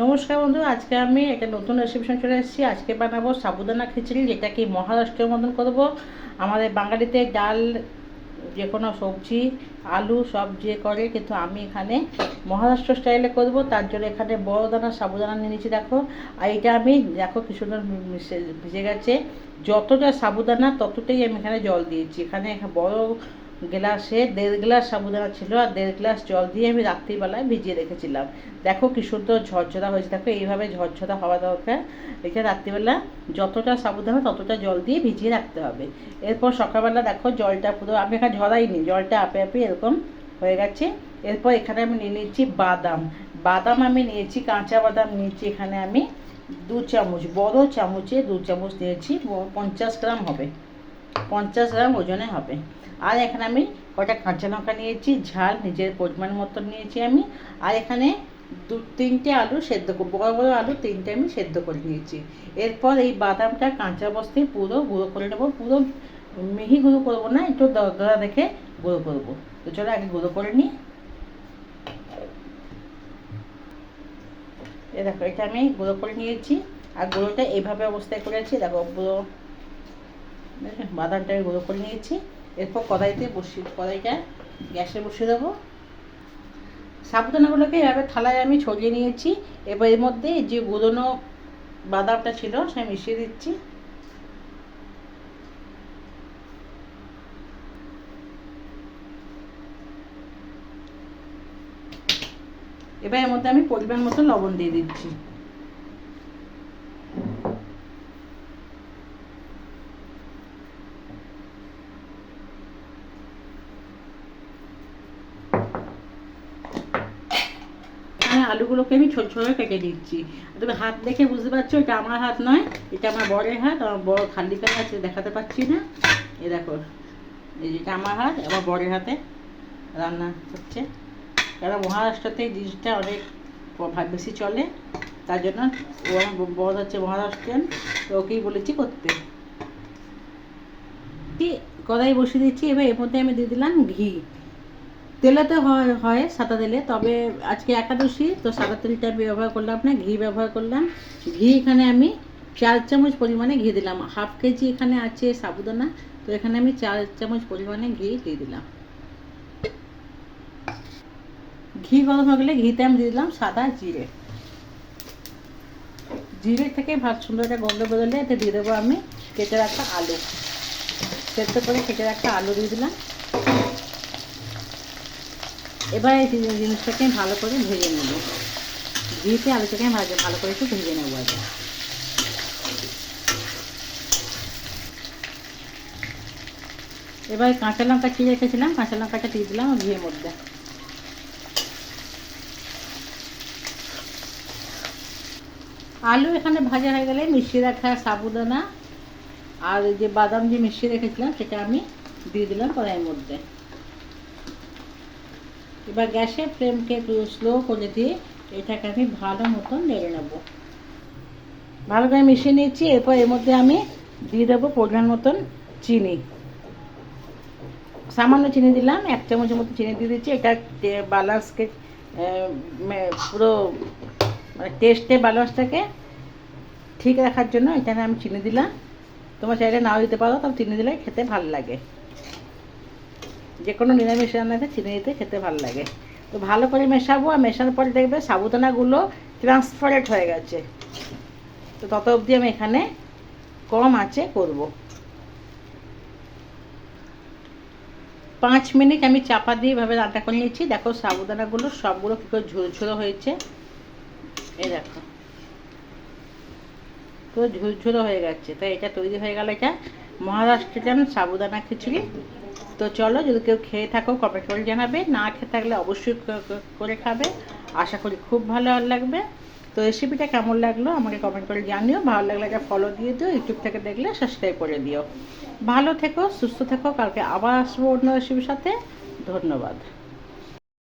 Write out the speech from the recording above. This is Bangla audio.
নমস্কার বন্ধু, আজকে আমি একটা নতুন রেসিপি চলে এসেছি। আজকে বানাবো সাবুদানা খিচুড়ি, যেটা কি মহারাষ্ট্রের মতন করবো। আমাদের বাঙালিতে ডাল, যে কোনো সবজি, আলু সব যে করে, কিন্তু আমি এখানে মহারাষ্ট্র স্টাইলে করব। তার জন্য এখানে বড় দানা সাবুদানা নিয়ে নিয়েছি, দেখো। আর এটা আমি দেখো কি সুন্দর ভিজে গেছে। যতটা সাবুদানা ততটাই আমি এখানে জল দিয়েছি। এখানে বড় গ্লাসে 1.5 গ্লাস সাবুদানা ছিল, আর 1.5 গ্লাস জল দিয়ে আমি রাত্রিবেলায় ভিজিয়ে রেখেছিলাম। দেখো কি সুন্দর ঝরঝরা হয়েছে, দেখো এইভাবে ঝরঝরা হওয়া দরকার। এটা রাত্রিবেলা যতটা সাবুদানা ততটা জল দিয়ে ভিজিয়ে রাখতে হবে। এরপর সকালবেলা দেখো জলটা পুরো আমি এখানে ঝরাইনি, জলটা আপে আপে এরকম হয়ে গেছে। এরপর এখানে আমি নিয়ে নিচ্ছি বাদাম। বাদাম আমি নিয়েছি, কাঁচা বাদাম নিয়েছি এখানে আমি 2 চামচ, বড় চামচে 2 চামচ নিয়েছি। 50 গ্রাম হবে, 50 গ্রাম ওজনে হবে। আর এখানে আমি কটা কাঁচা লঙ্কা নিয়েছি, ঝাল নিজের পরিমাণ মতো নিয়েছি আমি। আর এখানে 2-3টে আলু সেদ্ধ, বড় বড় আলু 3টে আমি সেদ্ধ করে নিয়েছি। এরপর এই বাদামটা কাঁচা অবস্থায় পুরো গুঁড়ো করে নেবো। পুরো মিহি গুঁড়ো করবো না, একটু দরদরা দেখে গুঁড়ো করবো। তো চলো আগে গুঁড়ো করে নিই। এ দেখো, এটা আমি গুঁড়ো করে নিয়েছি। আর গুঁড়োটা এইভাবে অবস্থায় করেছি, দেখো পুরো বাদামটা আমি গুঁড়ো করে নিয়েছি। এরপর কড়াইটা গ্যাসে বসিয়ে দেবো। সাবুদানাগুলোকে এভাবে থালায় আমি ছড়িয়ে নিয়েছি। এবার এর মধ্যে যে গুঁড়োনো বাদামটা ছিল সে মিশিয়ে দিচ্ছি। এবার এর মধ্যে আমি পরিমাণ মতো লবণ দিয়ে দিচ্ছি। আলুগুলোকে আমি ছোট ছোট কেটে দিচ্ছি। তুমি হাত দেখে বুঝতে পারছো এটা আমার হাত নয়, এটা আমার বরের হাত। আমার বড় খালি কাজ আছে, দেখাতে পাচ্ছি না। এ দেখো, এই যেটা আমার হাত, আমার বরের হাতে রান্না হচ্ছে। কারণ মহারাষ্ট্রতে এই জিনিসটা অনেক বেশি চলে, তার জন্য ও আমার বর হচ্ছে মহারাষ্ট্রিয়ান, তো ওকেই বলেছি করতে। কড়াই বসিয়ে দিচ্ছি। এবার এর মধ্যে আমি দিয়ে দিলাম ঘি। তেলেতে হয় সাদা তেলে, তবে আজকে একাদশী তো সাদা তেলটা আমি ব্যবহার করলাম না, ঘি ব্যবহার করলাম। ঘি এখানে আমি 4 চামচ পরিমাণে ঘি দিলাম। হাফ কেজি এখানে আছে সাবুদানা, তো এখানে আমি 4 চামচ পরিমাণে ঘি দিয়ে দিলাম। ঘি গরম হয়ে গেলে ঘিতে আমি দিয়ে দিলাম সাদা জিরে। জিরে থেকে ভাত সুন্দর একটা গন্ধ বেরোলে এতে দিয়ে দেবো আমি কেটে রাখা আলু। সেদ্ধ করে কেটে রাখা আলু দিয়ে দিলাম। এবার এই জিনিসটাকে ভালো করে ভেজে নেব। ঘিতে আলুটাকে ভালো করে একটু ভেজে নেবো আগে। এবার কাঁচা লঙ্কা চিড়ে রেখেছিলাম, কাঁচা লঙ্কাটা দিয়ে দিলাম ঘিয়ের মধ্যে। আলু এখানে ভাজা হয়ে গেলে মিশিয়ে রাখা সাবুদানা আর যে বাদাম যে মিশিয়ে রেখেছিলাম সেটা আমি দিয়ে দিলাম কড়াইয়ের মধ্যে। এবার গ্যাসের ফ্লেমকে একটু স্লো করে দিয়ে এটাকে আমি ভালো মতন নেড়ে নেব। ভালো করে মিশিয়ে নিচ্ছি। এরপর এর মধ্যে আমি দিয়ে দেবো পরিমাণ মতন চিনি। সামান্য চিনি দিলাম, 1 চামচের মতো চিনি দিয়ে দিচ্ছি। এটা ব্যালেন্সকে পুরো মানে টেস্টের ব্যালেন্সটাকে ঠিক রাখার জন্য এখানে আমি চিনি দিলাম। তোমার চাইলে নাও দিতে পারো, তবে চিনি দিলে খেতে ভালো লাগে। যে কোনো নিরামিষ রান্নাতে চিনি দিতে খেতে ভালো লাগে। তো ভালো করে মেশাবো, আর মেশানোর পরে দেখবে সাবুদানাগুলো ট্রান্সপারেন্ট হয়ে গেছে। তো তত অবধি আমি এখানে কম আঁচে করব। 5 মিনিট আমি চাপা দিয়ে এভাবে রান্না করে নিয়েছি। দেখো সাবুদানাগুলো সবগুলো কী করে ঝুরঝুরো হয়েছে। এই দেখো পুরো ঝুরঝুরো হয়ে গেছে। তো এটা তৈরি হয়ে গেল, এটা মহারাষ্ট্রিয়ান সাবুদানা খিচুড়ি। তো চলো, যদি কেউ খেয়ে থাকো কমেন্ট করে জানাবে, না খেয়ে থাকলে অবশ্যই করে খাবে। আশা করি খুব ভালো লাগবে। তো রেসিপিটা কেমন লাগলো আমাকে কমেন্ট করে জানিও। ভালো লাগলে একটা ফলো দিয়ে দিও, ইউটিউব থেকে দেখলে সাবস্ক্রাইব করে দিও। ভালো থেকো, সুস্থ থেকো। কালকে আবার আসবো অন্য রেসিপির সাথে। ধন্যবাদ।